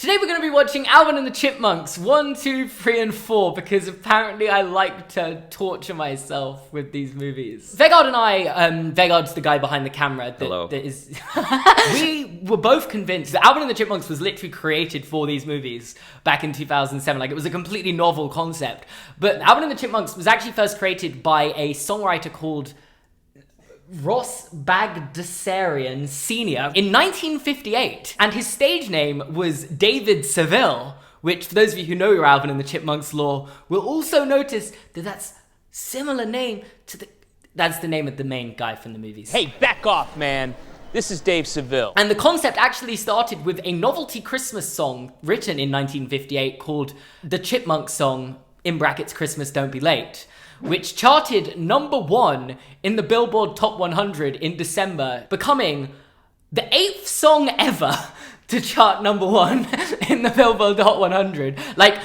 Today we're going to be watching Alvin and the Chipmunks 1, 2, 3, and 4 because apparently I like to torture myself with these movies. Vegard and I, Vegard's the guy behind the camera that is... we were both convinced that Alvin and the Chipmunks was literally created for these movies back in 2007. Like, it was a completely novel concept. But Alvin and the Chipmunks was actually first created by a songwriter called Ross Bagdasarian Sr. in 1958, and his stage name was David Seville, which, for those of you who know your Alvin and the Chipmunks lore, will also notice that that's similar name to that's the name of the main guy from the movies. Hey, back off, man. This is Dave Seville. And the concept actually started with a novelty Christmas song written in 1958 called The Chipmunks Song, in brackets, Christmas Don't Be Late, which charted #1 in the Billboard Top 100 in December, becoming the 8th song ever to chart #1 in the Billboard Top 100. Like,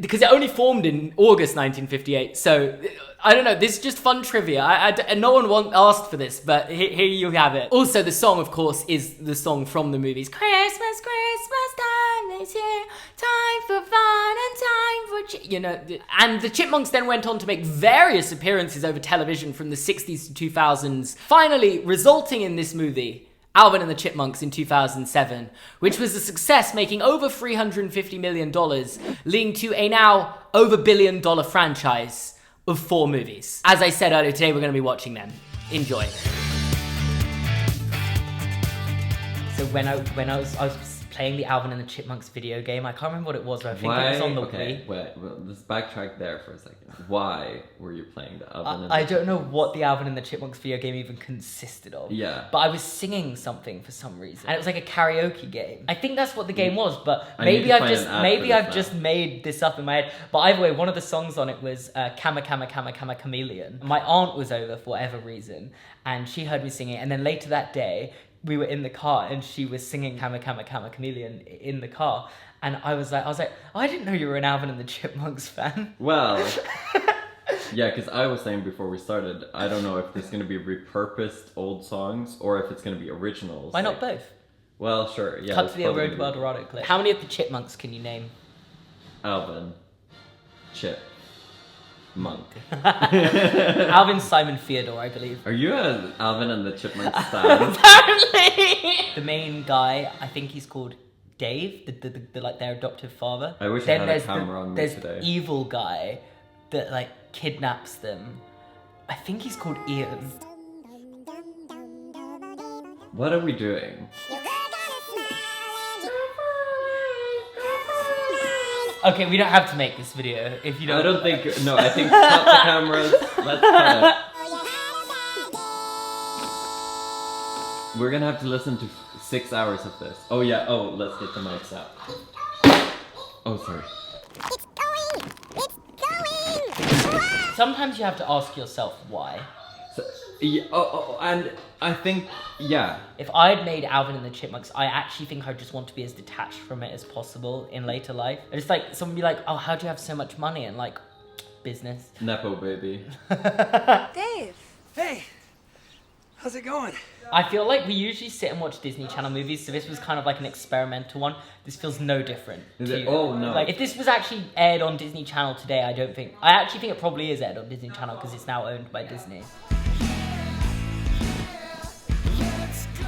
because it only formed in August 1958, so I don't know, this is just fun trivia. No one asked for this, but here you have it. Also, the song, of course, is the song from the movies. Christmas, Christmas time is here, time for fun and time for you know. And the Chipmunks then went on to make various appearances over television from the 60s to 2000s, finally resulting in this movie, Alvin and the Chipmunks, in 2007, which was a success, making over $350 million, leading to a now over $1 billion franchise of 4 movies. As I said earlier, today we're going to be watching them. Enjoy. So when I was playing the Alvin and the Chipmunks video game, I can't remember what it was, but I think it was on the Wii. Wait, let's backtrack there for a second. Why were you playing the Alvin and the I don't know what the Alvin and the Chipmunks video game even consisted of. Yeah. But I was singing something for some reason. And it was like a karaoke game. I think that's what the game was, but maybe I've just made this up in my head. But either way, one of the songs on it was Kama Kama Kama Kama Chameleon. My aunt was over for whatever reason, and she heard me singing, and then later that day, we were in the car and she was singing Kama Kama Kama Chameleon in the car. And I was like, oh, I didn't know you were an Alvin and the Chipmunks fan. Well, yeah, because I was saying before we started, I don't know if there's going to be repurposed old songs or if it's going to be originals. Why not both? Well, sure, yeah. Cut to the Road to El Dorado clip. How many of the Chipmunks can you name? Alvin. Chip. Monk. Alvin Simon Theodore, I believe. Are you an Alvin and the Chipmunks stan? Apparently! The main guy, I think he's called Dave, the like their adoptive father. I wish I had a camera on me today. There's the evil guy that like kidnaps them. I think he's called Ian. What are we doing? Okay, we don't have to make this video if you don't. I don't think. No, I think cut the cameras. Let's cut it. We're gonna have to listen to 6 hours of this. Oh yeah. Oh, let's get the mics out. Oh, sorry. It's going. Sometimes you have to ask yourself why. So, yeah, and I think, yeah. If I had made Alvin and the Chipmunks, I actually think I just want to be as detached from it as possible in later life. I just like someone be like, oh, how do you have so much money? And like, business. Nepo baby. Dave. Hey, how's it going? I feel like we usually sit and watch Disney Channel movies, so this was kind of like an experimental one. This feels no different. Is it? Oh no. Like, if this was actually aired on Disney Channel today, I actually think it probably is aired on Disney Channel because it's now owned by Disney.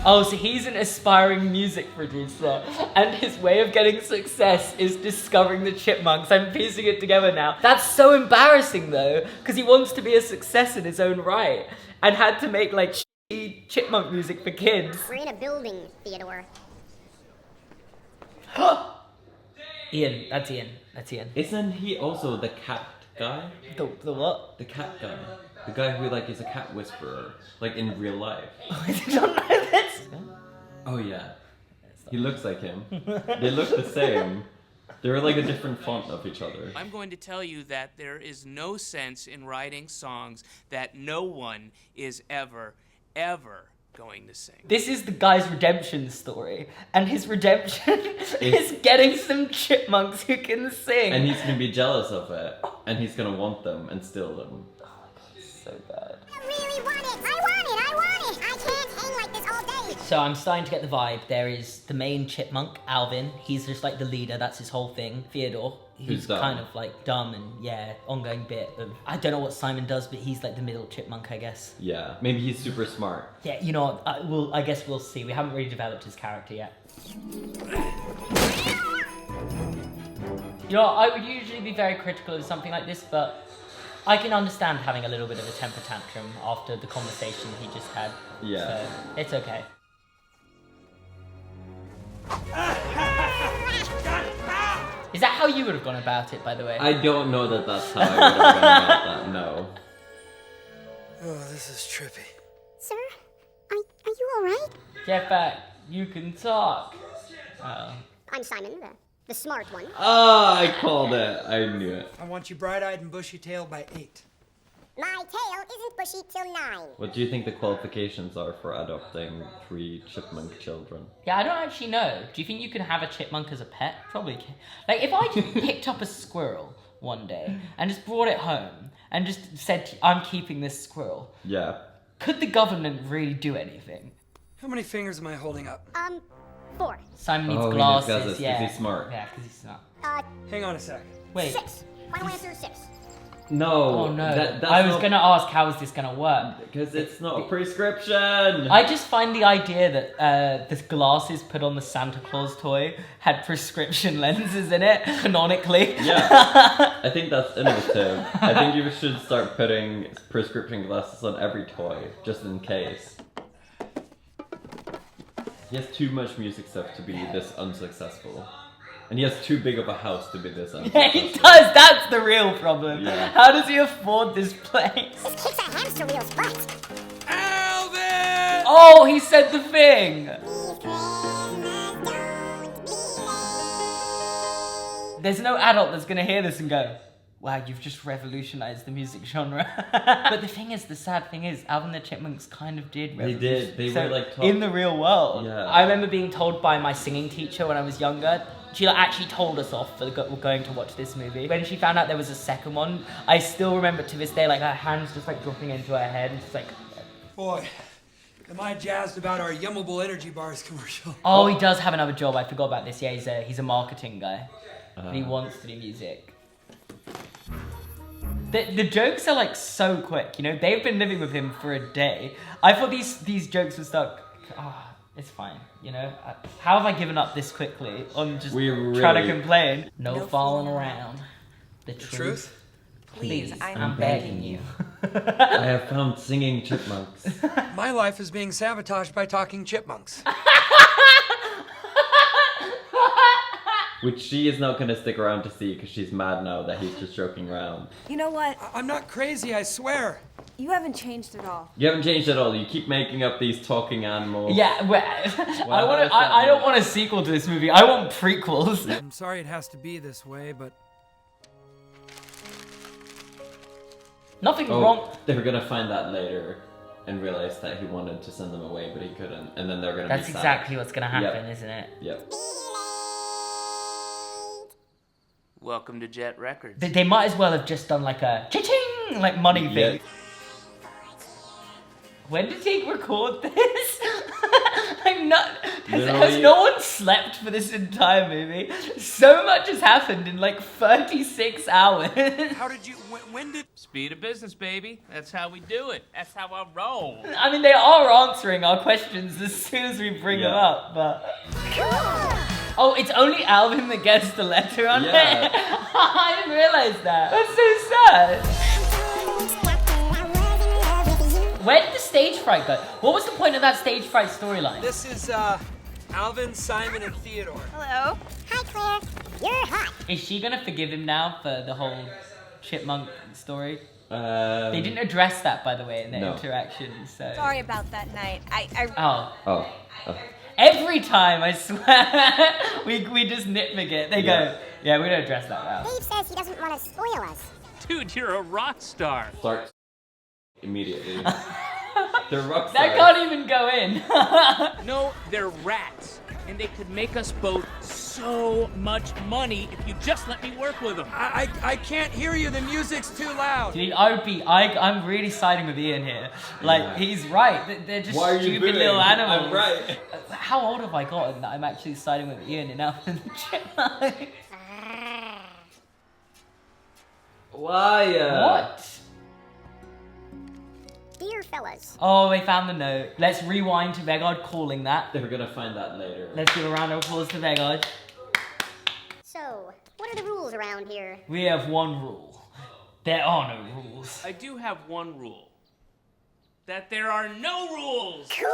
Oh, so he's an aspiring music producer, and his way of getting success is discovering the Chipmunks. I'm piecing it together now. That's so embarrassing, though, because he wants to be a success in his own right, and had to make, like, shitty chipmunk music for kids. We're in a building, Theodore. Ian, that's Ian. That's Ian. Isn't he also the cat guy? The what? The cat guy. The guy who, like, is a cat whisperer. Like, in real life. I don't know this. Oh, yeah. He looks like him. They look the same. They're like a different font of each other. I'm going to tell you that there is no sense in writing songs that no one is ever going to sing. This is the guy's redemption story, and his redemption is getting some chipmunks who can sing. And he's gonna be jealous of it, and he's gonna want them and steal them. So bad. I really want it. I want it. I want it. I can't hang like this all day. So I'm starting to get the vibe. There is the main chipmunk, Alvin. He's just like the leader. That's his whole thing. Theodore. He's kind of like dumb and ongoing bit of... I don't know what Simon does, but he's like the middle chipmunk, I guess. Yeah, maybe he's super smart. Yeah, you know what? I guess we'll see. We haven't really developed his character yet. You know, I would usually be very critical of something like this, but I can understand having a little bit of a temper tantrum after the conversation he just had. Yeah. So, it's okay. Is that how you would have gone about it, by the way? I don't know that that's how I would have gone about that, no. Oh, this is trippy. Sir, are you alright? Get back. You can talk. I'm Simon, the smart one. Ah, I called it. I knew it. I want you bright-eyed and bushy-tailed by 8. My tail isn't bushy till 9. What do you think the qualifications are for adopting 3 chipmunk children? Yeah, I don't actually know. Do you think you can have a chipmunk as a pet? Probably can. Like, if I just picked up a squirrel one day and just brought it home and just said, I'm keeping this squirrel. Yeah. Could the government really do anything? How many fingers am I holding up? 4. Simon needs Oh, he needs glasses, glasses. yeah. Is he smart? Yeah, because he's smart. Hang on a sec. Wait. 6. Final answer is 6. No. Oh no, That's I was not... gonna ask how is this gonna work? Because it's not a prescription! I just find the idea that the glasses put on the Santa Claus toy had prescription lenses in it, canonically. Yeah, I think that's innovative. I think you should start putting prescription glasses on every toy, just in case. He has too much music stuff to be this unsuccessful. And he has too big of a house to be this unsuccessful. Yeah, he does. That's the real problem. Yeah. How does he afford this place? This kicks a hamster wheel's butt. Alvin! Oh, he said the thing. These Christmas don't be late. There's no adult that's gonna hear this and go, wow, you've just revolutionized the music genre. But the thing is, the sad thing is, Alvin the Chipmunks kind of did They did. They were like top... in the real world. Yeah. I remember being told by my singing teacher when I was younger. She actually told us off for going to watch this movie. When she found out there was a second one, I still remember to this day, like her hands just like dropping into her head, and she's like, Boy, am I jazzed about our yummable energy bars commercial. oh, he does have another job. I forgot about this. Yeah, he's a marketing guy. And he wants to do music. The jokes are like so quick, you know. They've been living with him for a day. I thought these jokes would start. It's fine, you know. How have I given up this quickly on just trying to complain? No falling around. The truth. Please, I'm begging you. I have found singing chipmunks. My life is being sabotaged by talking chipmunks. Which she is not going to stick around to see because she's mad now that he's just joking around. You know what? I'm not crazy, I swear. You haven't changed at all. You haven't changed at all. You keep making up these talking animals. Yeah, I don't want a sequel to this movie. I want prequels. I'm sorry it has to be this way, but... Nothing wrong. They're going to find that later and realize that he wanted to send them away, but he couldn't. And then they're going to be That's sad. exactly what's going to happen, Yep. isn't it? Yep. Welcome to Jet Records. They might as well have just done like a cha-ching, like money thing. Yeah. When did he record this? Has Literally. no one slept for this entire movie? So much has happened in like 36 hours. How did you... When did... Speed of business, baby. That's how we do it. That's how I roll. I mean, they are answering our questions as soon as we bring them Yeah. up, but... Oh, it's only Alvin that gets the letter on Yeah. it? I didn't realize that. That's so sad. Where did the stage fright go? What was the point of that stage fright storyline? This is, Alvin, Simon, and Theodore. Hello? Hi, Claire. You're hot. Is she gonna forgive him now for the whole chipmunk story? They They didn't address that, by the way, in their No. interaction, so... Sorry about that night. Oh. Oh. Every time, I swear, we just nitpick it. They go, yeah, we don't address that now. Dave says he doesn't want to spoil us. Dude, you're a rock star. Start immediately. They're rock stars. That can't even go in. No, they're rats. And they could make us both so much money if you just let me work with them. I can't hear you. The music's too loud. Dude, I'm really siding with Ian here. Like, he's right. They're just Why are you stupid booing? little animals. I'm right. How old have I gotten that I'm actually siding with Ian in Alvin and the Chipmunks? Why? What? Dear fellas. Oh, they found the note. Let's rewind to Vegard calling that. They're gonna find that later. Let's give a round of applause to Vegard. So, what are the rules around here? We have one rule. There are no rules. I do have one rule. That there are no rules! Cool!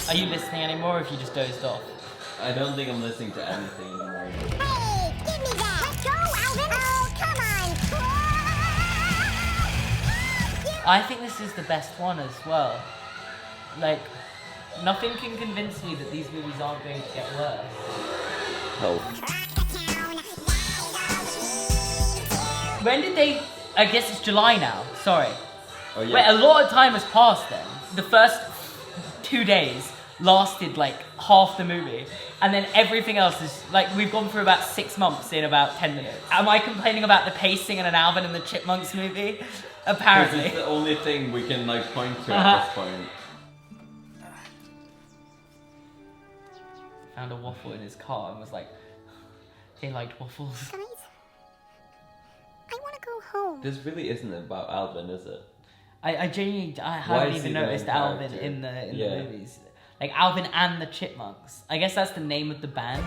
Are you listening anymore or have you just dozed off? I don't think I'm listening to anything anymore. Hey, give me that! Let's go, Alvin! Oh, come on! I think this is the best one as well. Like, nothing can convince me that these movies aren't going to get worse. Oh. When did they... I guess it's July now. Sorry. Oh yeah. Wait, a lot of time has passed then. The first 2 days lasted like half the movie. And then everything else is... Like, we've gone through about 6 months in about 10 minutes. Am I complaining about the pacing in an Alvin and the Chipmunks movie? Apparently. This is the only thing we can like point to at this point. Found a waffle in his car and was like, they liked waffles. Guys, I want to go home. This really isn't about Alvin, is it? I genuinely Why haven't is even he the noticed main Alvin character? in the Yeah. movies. Like Alvin and the Chipmunks. I guess that's the name of the band.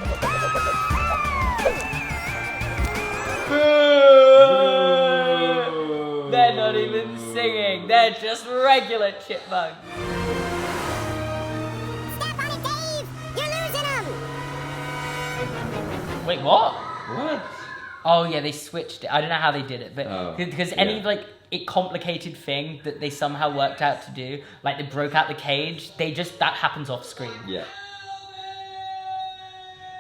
They're not even singing. They're just regular chipmunks. Step on it, Dave! You're losing them! Wait, what? What? Oh yeah, they switched it. I don't know how they did it, but Oh, because any yeah. like complicated thing that they somehow worked out to do, like they broke out the cage, that happens off screen. Yeah.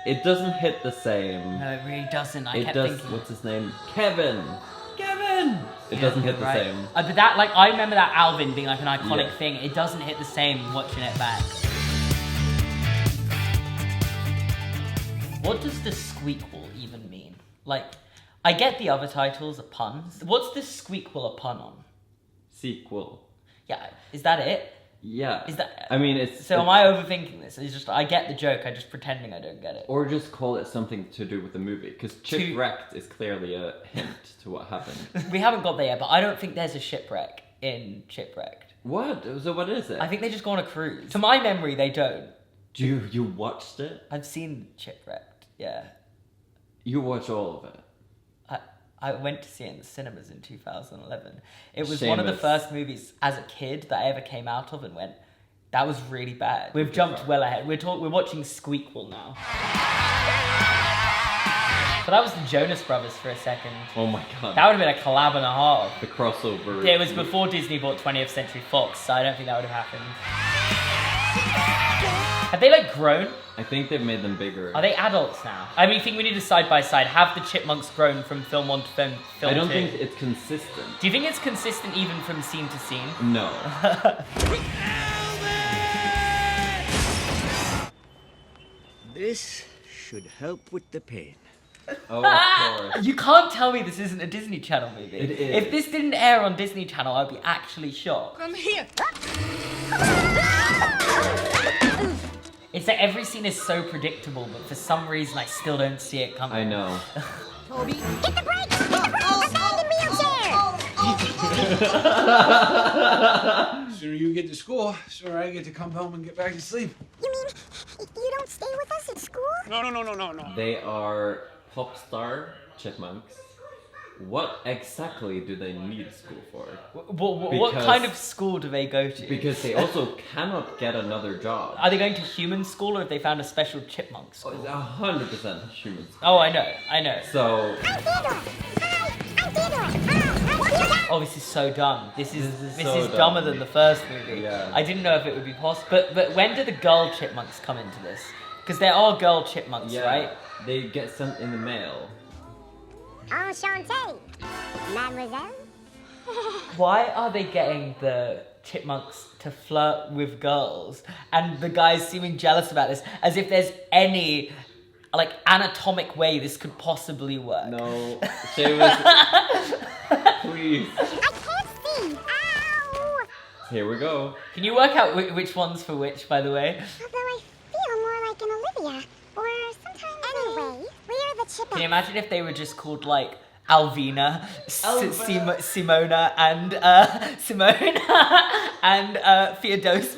It doesn't hit the same. No, it really doesn't. I It kept does. thinking. What's his name? Kevin. Kevin. It Yeah, doesn't you're hit the right. same. But that, like, I remember that Alvin being like an iconic Yeah. thing. It doesn't hit the same watching it back. What does the Squeakquel even mean? Like, I get the other titles are puns. What's the Squeakquel a pun on? Sequel. Yeah, is that it? Yeah. Is that? I mean, it's. So am I overthinking this? It's just I get the joke. I'm just pretending I don't get it. Or just call it something to do with the movie, because Chipwrecked is clearly a hint to what happened. We haven't got there yet, but I don't think there's a shipwreck in Chipwrecked. What? So what is it? I think they just go on a cruise. To my memory, they don't. You watched it? I've seen Chipwrecked. Yeah. You watch all of it. I went to see it in the cinemas in 2011. It was one of the Shameless. first movies as a kid that I ever came out of and went, that was really bad. We've jumped well ahead. We're watching Squeakquel now. So that was the Jonas Brothers for a second. Oh my god. That would have been a collab and a half. The crossover. Yeah, it was before Disney bought 20th Century Fox, so I don't think that would have happened. Have they like grown? I think they've made them bigger. Are they adults now? I mean, I think we need a side by side. Have the Chipmunks grown from film 1 to film 2? I don't think it's consistent. Do you think it's consistent even from scene to scene? No. This should help with the pain. Oh, of course. You can't tell me this isn't a Disney Channel movie. It is. If this didn't air on Disney Channel, I'd be actually shocked. Come here. It's like every scene is so predictable, but for some reason I still don't see it coming. I know. Toby. Hit the brakes! Hit the brakes! Abandon wheelchair! Sooner you get to school, sooner I get to come home and get back to sleep. You mean you don't stay with us at school? No. They are pop star chipmunks. What exactly do they need school for? What Because- kind of school do they go to? Because they also cannot get another job. Are they going to human school or have they found a special chipmunk Oh, school? it's 100% humans. Oh, I know. So, I'm Theodore! Hi! I'm Theodore! Hi! Oh, this is so dumb. This is so dumber dumb. than the first movie. Yeah. I didn't know if it would be possible. But when do the girl chipmunks come into this? Because there are girl chipmunks, yeah, right? they get sent in the mail. Enchanté! Mademoiselle? Why are they getting the chipmunks to flirt with girls, and the guys seeming jealous about this, as if there's any like anatomic way this could possibly work. No, Seamus, please. I can't see. Ow! Here we go. Can you work out which one's for which, by the way? Although I feel more like an Olivia, or sometimes anyway. We're the Chipmunks. Can you imagine if they were just called like Alvina, Simona, and Simone, and Theodosa.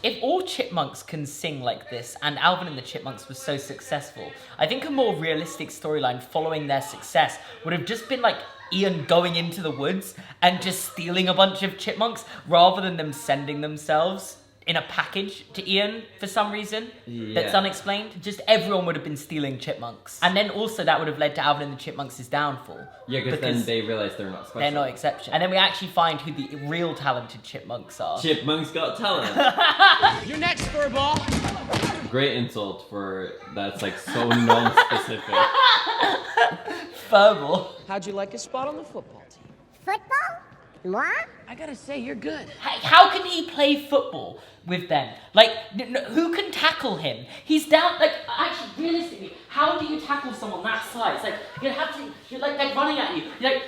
If all chipmunks can sing like this, and Alvin and the Chipmunks was so successful, I think a more realistic storyline following their success would have just been like Ian going into the woods and just stealing a bunch of chipmunks, rather than them sending themselves in a package to Ian for some reason that's unexplained. Just everyone would have been stealing chipmunks. And then also that would have led to Alvin and the Chipmunks' downfall. Yeah, because then they realize they're not special. They're not exception. And then we actually find who the real talented chipmunks are. Chipmunks Got Talent. You're next, Furball. Great insult for that's like so non-specific. Furball. How'd you like a spot on the football team? Football? Moi? I gotta say, you're good. How can he play football with them? Like, who can tackle him? He's down, like, actually, realistically, how do you tackle someone that size? Like, you're like running at you. You're like,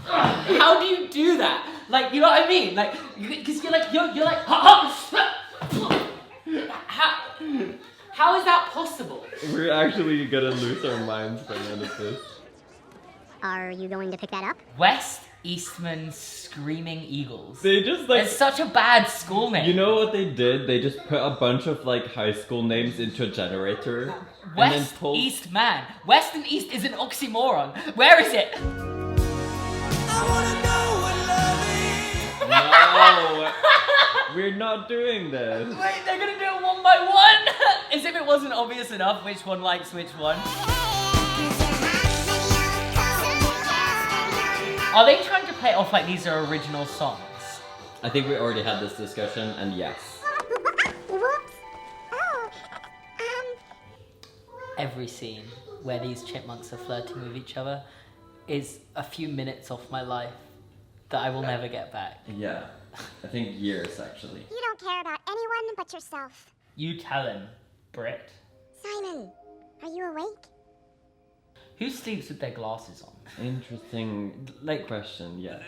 ugh, how do you do that? Like, you know what I mean? Like, because you're like, how is that possible? We're actually gonna lose our minds by the end of this. Are you going to pick that up? West Eastman Screaming Eagles. They just like... It's such a bad school name. You know what they did? They just put a bunch of like high school names into a generator. West East Man. West and East is an oxymoron. Where is it? No! We're not doing this. Wait, they're gonna do it one by one? As if it wasn't obvious enough which one likes which one. Are they trying to play it off like these are original songs? I think we already had this discussion, and yes. Whoops. Oh. Every scene where these chipmunks are flirting with each other is a few minutes off my life that I will never get back. Yeah. I think years, actually. You don't care about anyone but yourself. You tell him, Britt. Simon, are you awake? Who sleeps with their glasses on? Interesting question, yeah.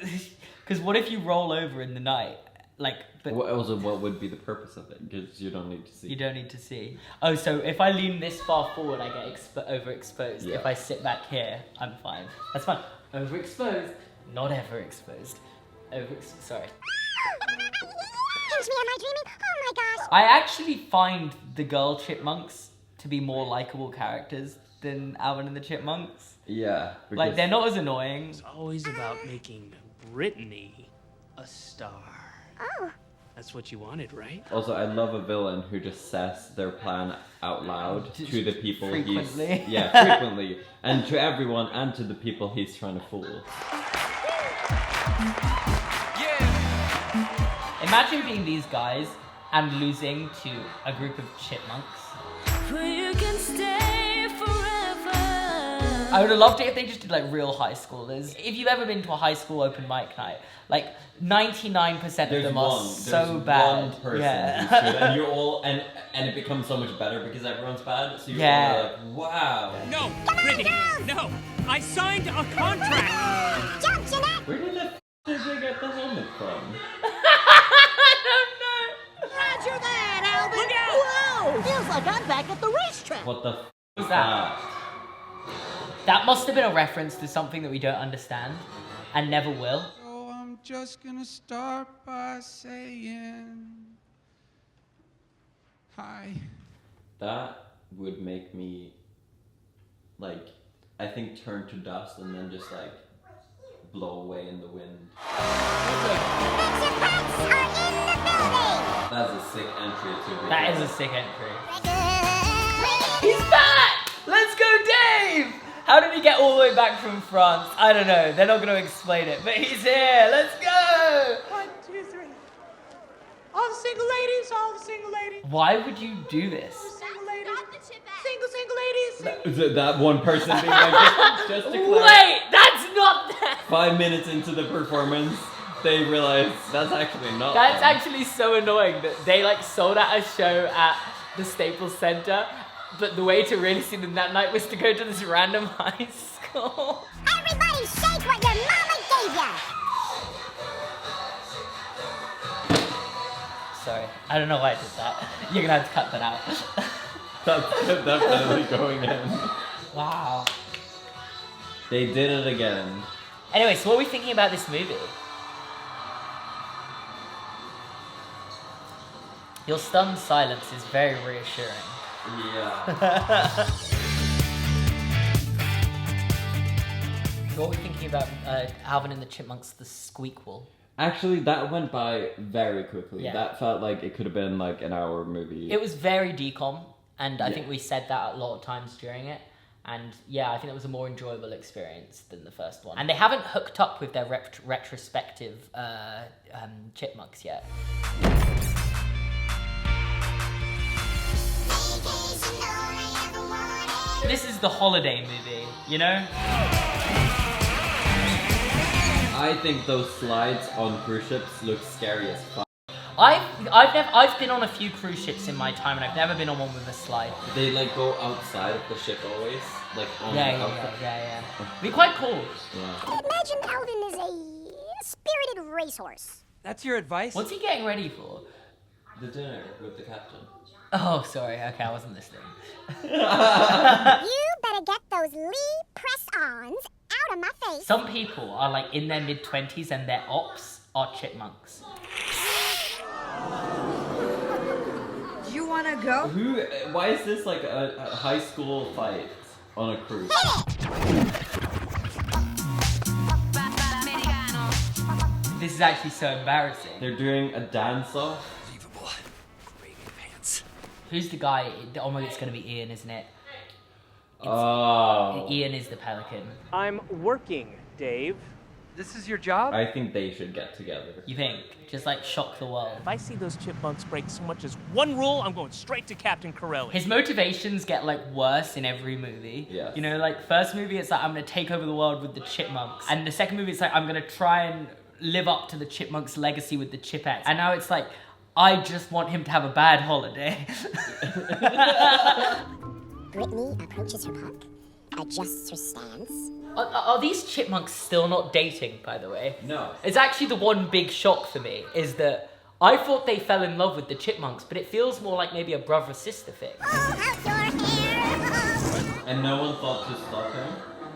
Because what if you roll over in the night? Like, but What would be the purpose of it? Because you don't need to see. you don't need to see. Oh, so if I lean this far forward, I get overexposed. Yeah. If I sit back here, I'm fine. That's fine. Overexposed, not ever exposed. Sorry. Pinch me, am I dreaming? Oh my gosh. I actually find the girl chipmunks to be more likable characters than Alvin and the Chipmunks. Yeah. Like, they're not as annoying. It's always about making Brittany a star. Oh. That's what you wanted, right? Also, I love a villain who just says their plan out loud to the people frequently. frequently. And to everyone and to the people he's trying to fool. Imagine being these guys and losing to a group of chipmunks. I would have loved it if they just did like real high schoolers. If you've ever been to a high school open mic night, like 99% of them are so bad. One person yeah. who should, and you're all and it becomes so much better because everyone's bad. So you're all like, wow. No, Brittany, no. I signed a contract. Jump, Jeanette. Where did they get the helmet from? Roger that, Alvin! Look out! Whoa! Feels like I'm back at the racetrack. What the f was that? That must have been a reference to something that we don't understand and never will. So I'm just gonna start by saying hi. That would make me, like, I think turn to dust and then just like blow away in the wind. That's a sick entry to That is a sick entry. He's back! Let's go, Dave! How did he get all the way back from France? I don't know. They're not going to explain it, but he's here. Let's go! 1, 2, 3. All the single ladies, all the single ladies. Why would you do this? Single ladies. Single ladies. That one person being like, just to clarify. Wait, that's not that. 5 minutes into the performance, they realize that's actually not That's them. actually so annoying that they like sold out a show at the Staples Center, but the way to really see them that night was to go to this random high school. Everybody shake what your mama gave ya! Sorry, I don't know why I did that. You're gonna have to cut that out. That's definitely going in. Wow. They did it again. Anyway, so what are we thinking about this movie? Your stunned silence is very reassuring. Yeah. What are we thinking about Alvin and the Chipmunks, the Squeakquel? Actually, that went by very quickly. Yeah. That felt like it could have been like an hour movie. It was very decom, and I Yeah. think we said that a lot of times during it. And yeah, I think it was a more enjoyable experience than the first one. And they haven't hooked up with their retrospective chipmunks yet. This is the holiday movie, you know? I think those slides on cruise ships look scary as fuck. I've been on a few cruise ships in my time, and I've never been on one with a slide. They like go outside of the ship always, like on the outside. Yeah. It'd be quite cool. Yeah. Imagine Alvin is a spirited racehorse. That's your advice? What's he getting ready for? The dinner with the captain. Oh, sorry. Okay, I wasn't listening. You better get those Lee press-ons out of my face. Some people are like in their mid-20s and their ops are chipmunks. Do you want to go? Why is this like a high school fight on a cruise? This is actually so embarrassing. They're doing a dance-off. Unbelievable. Gravy pants. Who's the guy? Oh my, it's gonna be Ian, isn't it? Oh. Ian is the pelican. I'm working, Dave. This is your job? I think they should get together. You think? Just like shock the world. If I see those chipmunks break so much as one rule, I'm going straight to Captain Corelli. His motivations get like worse in every movie. Yeah. You know, like first movie it's like I'm gonna take over the world with the chipmunks, and the second movie it's like I'm gonna try and live up to the chipmunks' legacy with the chipettes, and now it's like I just want him to have a bad holiday. Brittany approaches her puck, adjusts her stance. Are these chipmunks still not dating, by the way? No. It's actually the one big shock for me, is that I thought they fell in love with the chipmunks, but it feels more like maybe a brother-sister thing. Out your hair! And no one thought to stop him.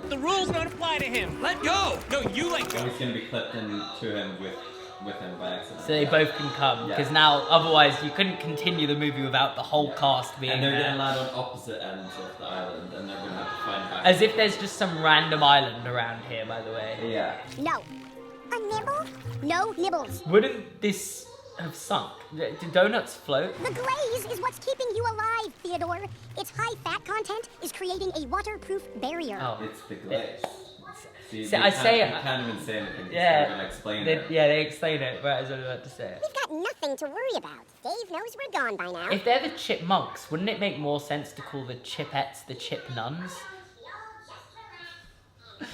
The rules don't apply to him. Let go! No, you let So go. he's gonna be clipped into him with him by accident. So they both can come, Yeah. because now, otherwise, you couldn't continue the movie without the whole cast being And they're there. gonna land on opposite ends of the island, and they're gonna have to find back. As if there's just some random island around here, by the way. Yeah. No. A nibble? No nibbles. Wouldn't this have sunk? Do donuts float? The glaze is what's keeping you alive, Theodore. Its high fat content is creating a waterproof barrier. Oh. It's the glaze. See, So they I say can't- it- you can't even say anything. They're Yeah. gonna explain They, it. yeah, they explain it right as I was about to say it. We've got nothing to worry about. Dave knows we're gone by now. If they're the chipmunks, wouldn't it make more sense to call the chipettes the chip nuns?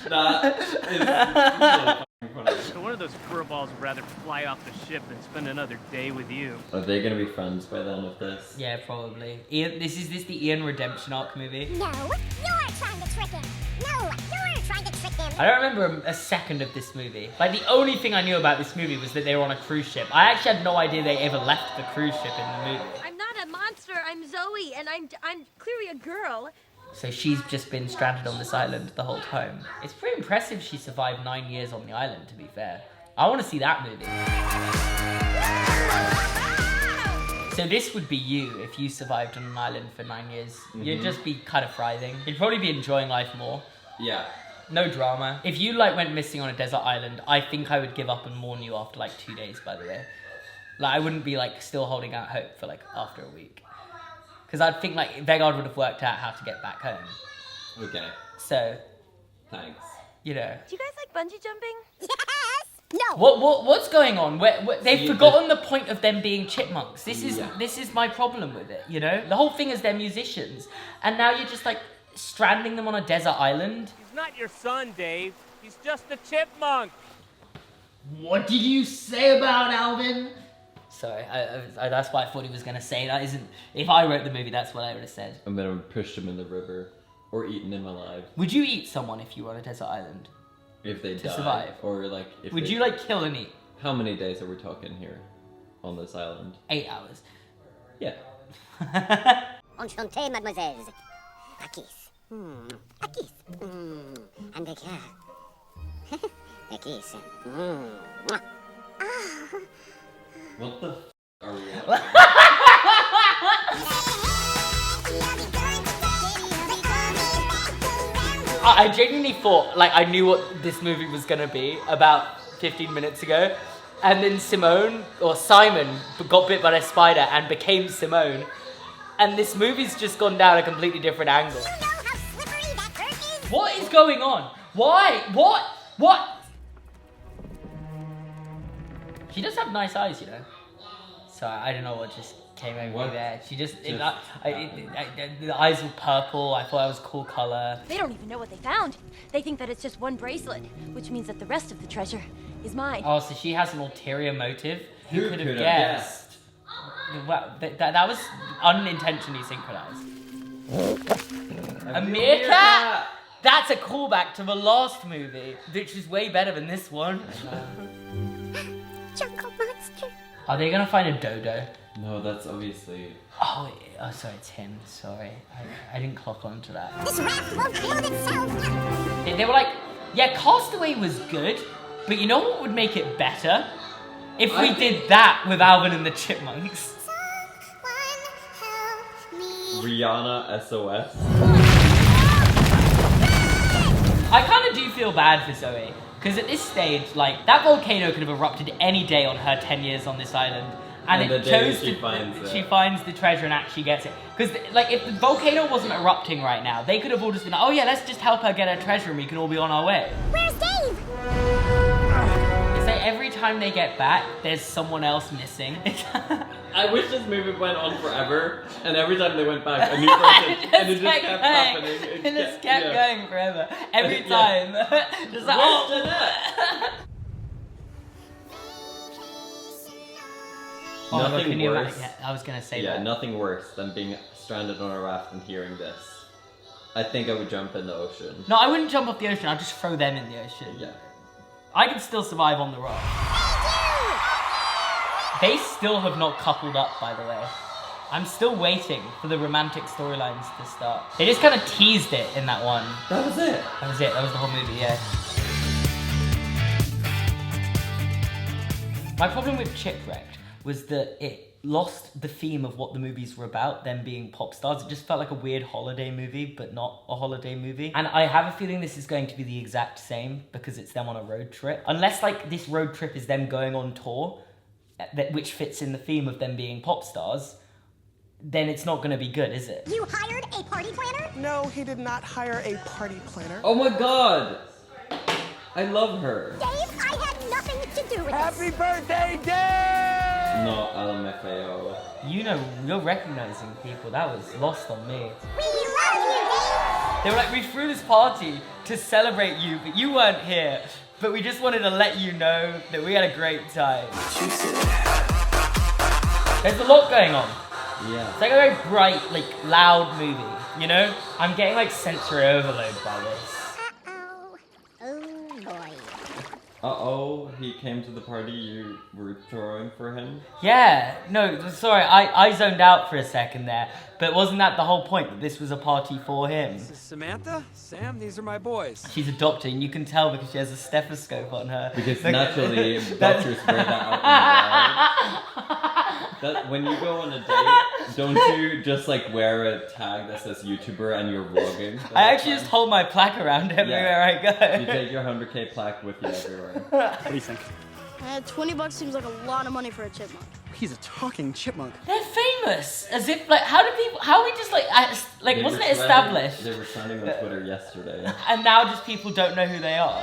That is so fucking funny. So one of those furballs would rather fly off the ship than spend another day with you. Are they gonna be friends by the end of this? Yeah, probably. Ian, this is the Ian redemption arc movie? No, you're trying to trick him. No, you're trying to trick him. I don't remember a second of this movie. Like, the only thing I knew about this movie was that they were on a cruise ship. I actually had no idea they ever left the cruise ship in the movie. I'm not a monster. I'm Zoe, and I'm clearly a girl. So she's just been stranded on this island the whole time. It's pretty impressive she survived 9 years on the island, to be fair. I want to see that movie. So this would be you if you survived on an island for 9 years. You'd just be kind of thriving. You'd probably be enjoying life more. Yeah. No drama. If you like went missing on a desert island, I think I would give up and mourn you after like 2 days, by the way. Like, I wouldn't be like still holding out hope for like after a week. Because I'd think like Vegard would have worked out how to get back home. Okay. So, Thanks. you know. Do you guys like bungee jumping? Yes! No. What's going on? They've forgotten the point of them being chipmunks. This is my problem with it, you know? The whole thing is they're musicians. And now you're just like stranding them on a desert island. He's not your son, Dave. He's just a chipmunk. What did you say about Alvin? Sorry, that's what I thought he was going to say. That isn't... If I wrote the movie, that's what I would have said. I'm gonna push them in the river. Or eaten him alive. Would you eat someone if you were on a desert island? If they die. Survive? Or like... If Would you like kill and eat? How many days are we talking here? On this island? 8 hours. Yeah. Enchanté, mademoiselle. A kiss. A kiss. And a cat. A kiss. What the f are we at? I genuinely thought, like, I knew what this movie was gonna be about 15 minutes ago. And then Simone got bit by a spider and became Simone. And this movie's just gone down a completely different angle. You know how slippery that dirt is? What is going on? Why? What? She does have nice eyes, you know. So I don't know what just came over me there. She the eyes were purple. I thought that was a cool color. They don't even know what they found. They think that it's just one bracelet, which means that the rest of the treasure is mine. Oh, so she has an ulterior motive? Who could have guessed? Well, that was unintentionally synchronized. A meerkat? That's a callback to the last movie, which is way better than this one. Jungle monster. Are they gonna find a dodo? No, that's obviously... Oh, sorry, it's him. Sorry. I didn't clock onto that. This raft won't build itself. They were like, yeah, Castaway was good, but you know what would make it better? If we did that with Alvin and the Chipmunks. Rihanna SOS. I kind of do feel bad for Zoe, because at this stage, like, that volcano could have erupted any day on her 10 years on this island. And it chose she finds the treasure and actually gets it. Because, like, if the volcano wasn't erupting right now, they could have all just been like, oh yeah, let's just help her get her treasure and we can all be on our way. Where's Dave? It's like every time they get back, there's someone else missing. I wish this movie went on forever, and every time they went back, a new person, and it just kept happening. It just kept going forever. Every time. Just like, Nothing worse. I was gonna say that. Yeah, nothing worse than being stranded on a raft and hearing this. I think I would jump in the ocean. No, I wouldn't jump off the ocean. I'd just throw them in the ocean. Yeah. I could still survive on the rock. They still have not coupled up, by the way. I'm still waiting for the romantic storylines to start. They just kind of teased it in that one. That was it. That was it. That was the whole movie, yeah. My problem with Chipwrecked was that it lost the theme of what the movies were about, them being pop stars. It just felt like a weird holiday movie, but not a holiday movie. And I have a feeling this is going to be the exact same because it's them on a road trip. Unless, like, this road trip is them going on tour, which fits in the theme of them being pop stars, then it's not going to be good, is it? You hired a party planner? No, he did not hire a party planner. Oh my god! I love her. Dave, I had nothing to do with Happy birthday, Dave! No, LMFAO. You know, you're recognizing people. That was lost on me. We love you, Dave! They were like, we threw this party to celebrate you, but you weren't here. But we just wanted to let you know that we had a great time. There's a lot going on. Yeah. It's like a very bright, like, loud movie, you know? I'm getting, like, sensory overload by this. Uh-oh, he came to the party you were throwing for him? Yeah, no, sorry, I zoned out for a second there. But wasn't that the whole point, that this was a party for him? This is Samantha? Sam, these are my boys. She's a doctor, and you can tell because she has a stethoscope on her. Because naturally, doctors wear that out in the wild. That when you go on a date, don't you just like wear a tag that says YouTuber and you're vlogging? I actually just hold my plaque around everywhere I go. You take your 100K plaque with you everywhere. What do you think? $20 seems like a lot of money for a chipmunk. He's a talking chipmunk. They're famous. As if, like, how are we just, like, wasn't it established? They were trending on Twitter yesterday. And now just people don't know who they are.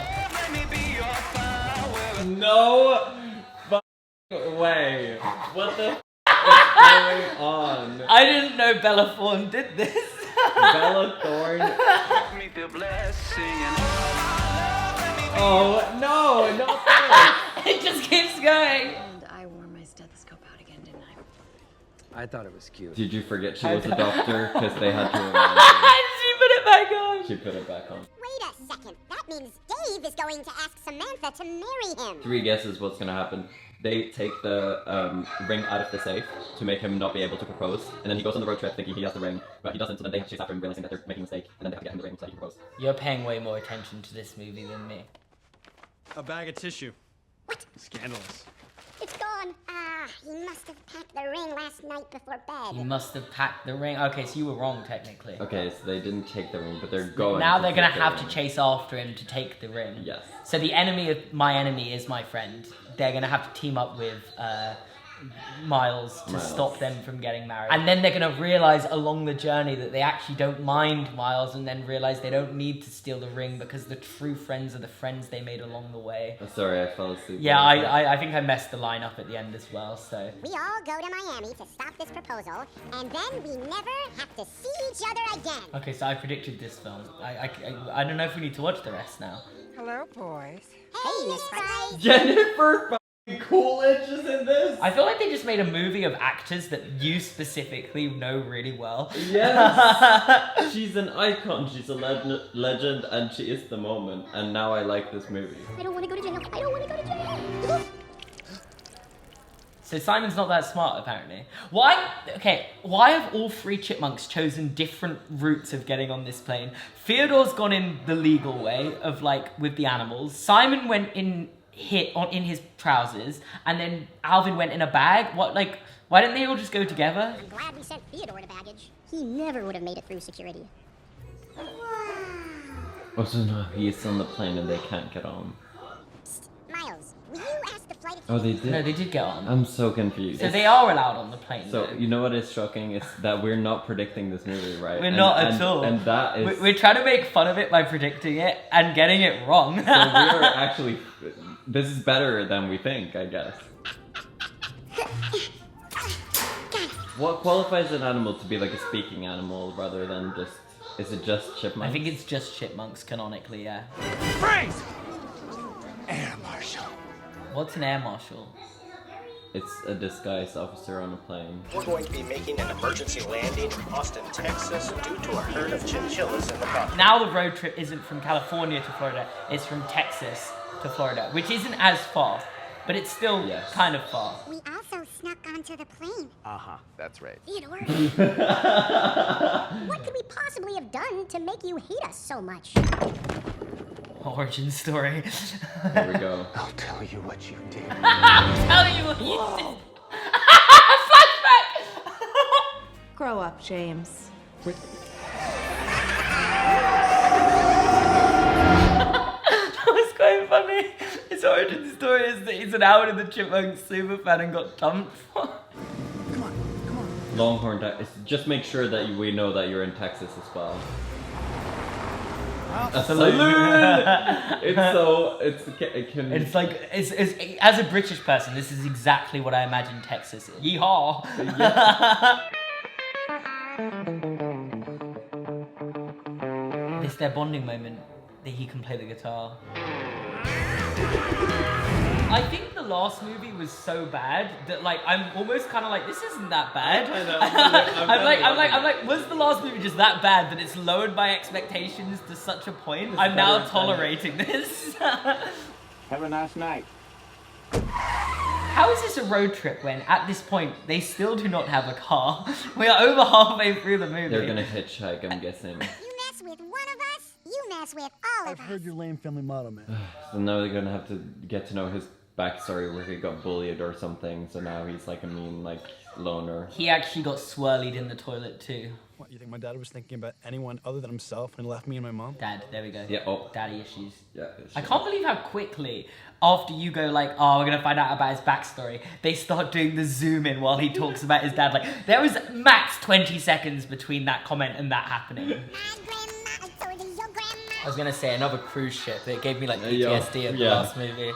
No way. What the is going on? I didn't know Bella Thorne did this. Bella Thorne. Oh no, not this. It just keeps going. And I wore my stethoscope out again, didn't I? I thought it was cute. Did you forget she was a doctor? Because they had to remind her. She put it back on. She put it back on. Wait a second. That means Dave is going to ask Samantha to marry him. 3 guesses what's gonna happen. They take the ring out of the safe to make him not be able to propose, and then he goes on the road trip thinking he has the ring, but he doesn't, so then they chase after him realizing that they're making a mistake, and then they have to get him the ring so that he can propose. You're paying way more attention to this movie than me. A bag of tissue. What? Scandalous. It's gone. He must have packed the ring last night before bed. You must have packed the ring. Okay, so you were wrong technically. Okay, so they didn't take the ring, but they're going Now to they're gonna take the have ring. to chase after him to take the ring. Yes. So the enemy of my enemy is my friend. They're gonna have to team up with Miles to stop them from getting married. And then they're gonna realize along the journey that they actually don't mind Miles, and then realize they don't need to steal the ring because the true friends are the friends they made along the way. Oh, sorry, I fell asleep. Yeah, I think I messed the line up at the end as well, so. We all go to Miami to stop this proposal, and then we never have to see each other again. Okay, so I predicted this film. I don't know if we need to watch the rest now. Hello, boys. Hey, Miss Price. Jennifer Coolidge is in this? I feel like they just made a movie of actors that you specifically know really well. Yes! She's an icon, she's a legend, and she is the moment. And now I like this movie. I don't want to go to jail. I don't want to go to jail. So Simon's not that smart, apparently. Why have all 3 chipmunks chosen different routes of getting on this plane? Theodore's gone in the legal way of, like, with the animals. Simon went in his trousers, and then Alvin went in a bag. What, like, why didn't they all just go together? I'm glad we sent Theodore to baggage. He never would have made it through security. Oh, so no, he's on the plane and they can't get on. Psst, Miles, will you ask the flight attendant? Oh, they did? No, they did get on. I'm so confused. So they are allowed on the plane, So, though. you know what is shocking? Is that we're not predicting this movie, right? We're not at all. And that is... We're trying to make fun of it by predicting it and getting it wrong. So we're actually... This is better than we think, I guess. What qualifies an animal to be like a speaking animal rather than just... Is it just chipmunks? I think it's just chipmunks, canonically, yeah. Freeze! Air Marshal. What's an air marshal? It's a disguised officer on a plane. We're going to be making an emergency landing in Austin, Texas, due to a herd of chinchillas in the property. Now the road trip isn't from California to Florida, it's from Texas to Florida, which isn't as far, but it's still kind of far. We also snuck onto the plane. Uh-huh, that's right. Theodore. What could we possibly have done to make you hate us so much? Origin story. There we go. I'll tell you what you did. I'll tell you what you did. Flashback! Grow up, James. That was quite funny. His origin story is that he's an Alvin and the Chipmunks superfan and got dumped. Longhorn, just make sure that we know that you're in Texas as well. A saloon! It's like, as a British person, this is exactly what I imagine Texas is. Yeehaw! It's their bonding moment that he can play the guitar. I think the last movie was so bad that, like, I'm almost kind of like, this isn't that bad. I'm like, was the last movie just that bad that it's lowered my expectations to such a point? I'm now tolerating this. Have a nice night. How is this a road trip when, at this point, they still do not have a car? We are over halfway through the movie. They're gonna hitchhike, I'm guessing. You mess with one of us, you mess with all of us. I've heard your lame family motto, man. So now they're gonna have to get to know his backstory where he got bullied or something, so now he's like a mean, like, loner. He actually got swirlied in the toilet too. What, you think my dad was thinking about anyone other than himself when he left me and my mom? Dad, there we go. Yeah, oh. Daddy issues. Yeah. I can't believe how quickly, after you go like, oh, we're gonna find out about his backstory, they start doing the zoom in while he talks about his dad. Like, there was max 20 seconds between that comment and that happening. My grandma told you your grandma I was gonna say another cruise ship. It gave me like PTSD of the last movie.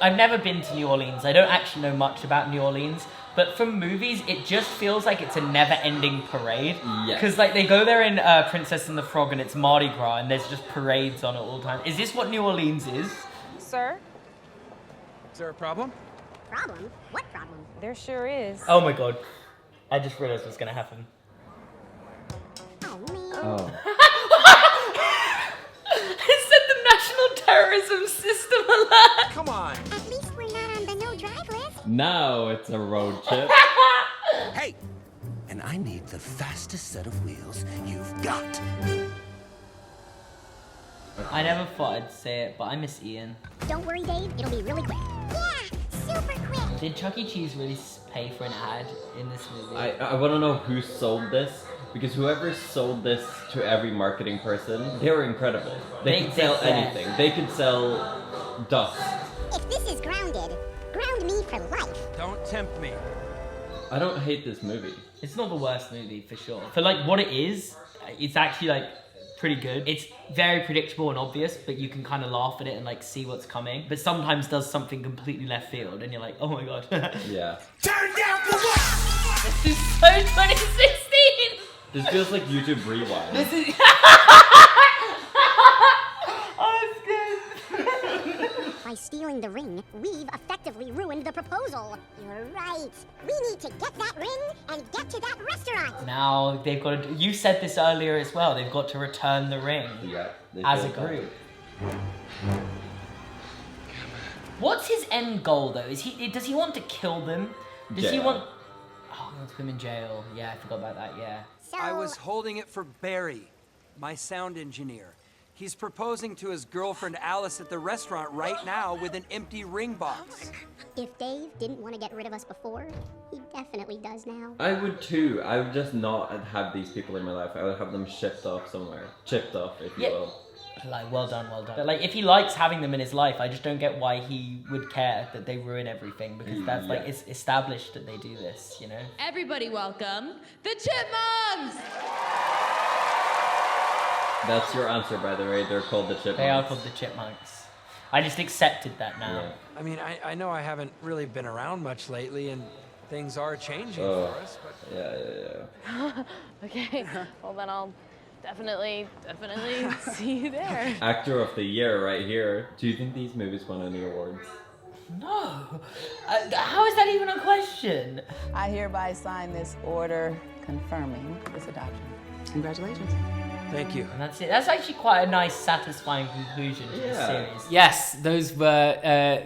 I've never been to New Orleans. I don't actually know much about New Orleans. But from movies, it just feels like it's a never-ending parade. Yes. Because like they go there in Princess and the Frog and it's Mardi Gras and there's just parades on it all the time. Is this what New Orleans is? Sir? Is there a problem? Problem? What problem? There sure is. Oh my god. I just realized what's gonna happen. Oh, man. Oh. It said the National Terrorism System Alert. Come on. At least we're not on the no-drive list. Now it's a road trip. Hey! And I need the fastest set of wheels you've got. I never thought I'd say it, but I miss Ian. Don't worry, Dave. It'll be really quick. Yeah, super quick. Did Chuck E. Cheese really pay for an ad in this movie? I want to know who sold this, because whoever sold this to every marketing person, they were incredible. They could sell anything. They could sell dust. If this is grounded, ground me for life. Don't tempt me. I don't hate this movie. It's not the worst movie for sure. For like what it is, it's actually like pretty good. It's very predictable and obvious, but you can kind of laugh at it and like see what's coming. But sometimes does something completely left field and you're like, oh my god. Yeah. Turn down for what? This is so 2016! This feels like YouTube Rewind. This is... Oh, it's good. By stealing the ring, we've effectively ruined the proposal. You're right. We need to get that ring and get to that restaurant. Now they've got to... You said this earlier as well. They've got to return the ring. Yeah. As a group. What's his end goal though? Does he want to kill them? Does he want... Oh, he wants to put him in jail. Yeah, I forgot about that, yeah. So... I was holding it for Barry, my sound engineer. He's proposing to his girlfriend Alice at the restaurant right now with an empty ring box. If Dave didn't want to get rid of us before, he definitely does now. I would too. I would just not have these people in my life. I would have them shipped off somewhere. Chipped off, if you will. Like, well done, well done. But like, if he likes having them in his life, I just don't get why he would care that they ruin everything, because that's like, it's established that they do this, you know? Everybody welcome the Chipmunks! That's your answer, by the way. They're called the Chipmunks. They are called the Chipmunks. I just accepted that now. Yeah. I mean, I know I haven't really been around much lately, and things are changing for us, but... Yeah. Okay, well then I'll definitely see you there. Actor of the Year right here. Do you think these movies won any awards? No. How is that even a question? I hereby sign this order confirming this adoption. Congratulations. Thank you. And that's it. That's actually quite a nice, satisfying conclusion to the series. Yes, those were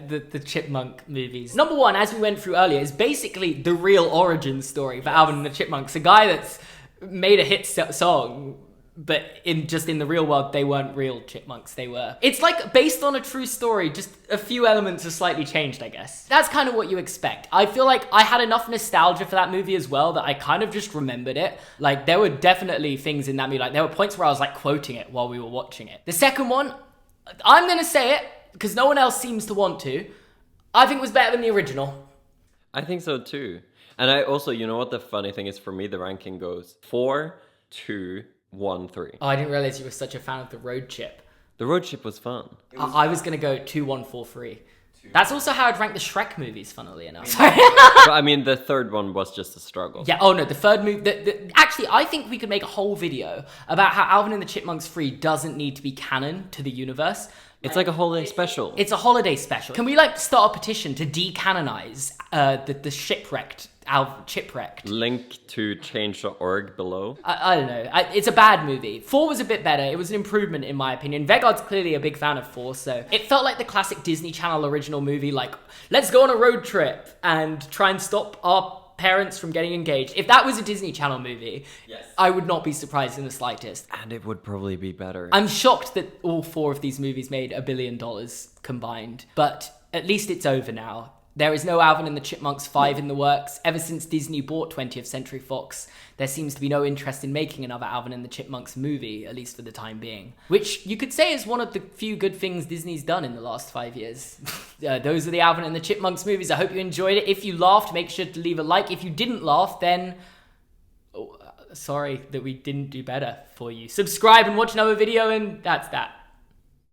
the Chipmunk movies. Number one, as we went through earlier, is basically the real origin story for Alvin and the Chipmunks. A guy that's made a hit song, but in the real world, they weren't real chipmunks. It's like based on a true story, just a few elements are slightly changed, I guess. That's kind of what you expect. I feel like I had enough nostalgia for that movie as well that I kind of just remembered it. Like, there were definitely things in that movie, like there were points where I was like quoting it while we were watching it. The second one, I'm gonna say it, because no one else seems to want to, I think was better than the original. I think so too. And I also, you know what the funny thing is for me, the ranking goes 4, 2, 1, 3. Oh, I didn't realize you were such a fan of the road chip. The road chip was fun. I was gonna go 2, 1, 4, 3. That's also how I'd rank the Shrek movies, funnily enough. Sorry. But I mean, the third one was just a struggle. Yeah, oh no, the third movie... Actually, I think we could make a whole video about how Alvin and the Chipmunks 3 doesn't need to be canon to the universe. It's like a holiday special. It's a holiday special. Can we start a petition to decanonize the Shipwrecked, Chipwrecked? Link to change.org below. I don't know. It's a bad movie. 4 was a bit better. It was an improvement in my opinion. Vegard's clearly a big fan of 4, so it felt like the classic Disney Channel original movie, like, let's go on a road trip and try and stop our parents from getting engaged. If that was a Disney Channel movie, yes, I would not be surprised in the slightest. And it would probably be better. I'm shocked that all 4 of these movies made $1 billion combined, but at least it's over now. There is no Alvin and the Chipmunks 5 in the works. Ever since Disney bought 20th Century Fox, there seems to be no interest in making another Alvin and the Chipmunks movie, at least for the time being. Which you could say is one of the few good things Disney's done in the last 5 years. Those are the Alvin and the Chipmunks movies. I hope you enjoyed it. If you laughed, make sure to leave a like. If you didn't laugh, then sorry that we didn't do better for you. Subscribe and watch another video, and that's that.